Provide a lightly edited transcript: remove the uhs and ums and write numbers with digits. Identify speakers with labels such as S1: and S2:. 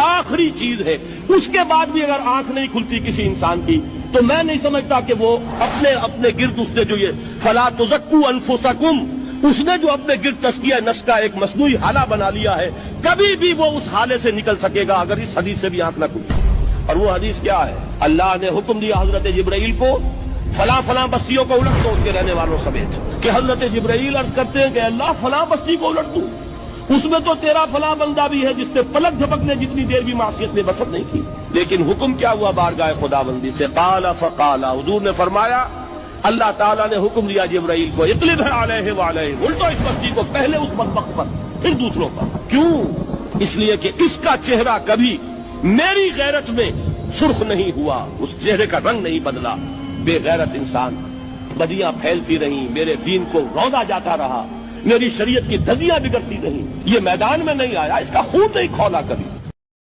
S1: آخری چیز ہے. اس کے بعد بھی اگر آنکھ نہیں کھلتی کسی انسان کی تو میں نہیں سمجھتا کہ وہ اپنے گرد اس نے جو یہ فلا تزکوا انفسکم، اس نے جو اپنے گرد تزکیہ نفس کا ایک مصنوعی حالہ بنا لیا ہے، کبھی بھی وہ اس حالے سے نکل سکے گا اگر اس حدیث سے بھی آنکھ نہ کھلے. اور وہ حدیث کیا ہے؟ اللہ نے حکم دیا حضرت جبرائیل کو فلاں فلاں بستیوں کو الٹ دو اس کے رہنے والوں سمیت، کہ حضرت جبرائیل عرض کرتے ہیں کہ اللہ فلاں بستی کو الٹ دوں، اس میں تو تیرا فلاں بندہ بھی ہے جس نے پلک جھپکنے جتنی دیر بھی معصیت میں بسر نہیں کی. لیکن حکم کیا ہوا بارگاہ خداوندی سے؟ قال فقال، حضور نے فرمایا اللہ تعالیٰ نے حکم دیا جبرائیل کو اقلب علیہ وعلیہ، الٹو اس بستی کو، پہلے اس بدبخت پر پھر دوسروں پر. کیوں؟ اس لیے کہ اس کا چہرہ کبھی میری غیرت میں سرخ نہیں ہوا، اس چہرے کا رنگ نہیں بدلا. بے غیرت انسان، بدیاں پھیلتی رہیں، میرے دین کو رودا جاتا رہا، میری شریعت کی دھجیاں بگڑتی رہیں، یہ میدان میں نہیں آیا، اس کا خون نہیں کھولا کبھی.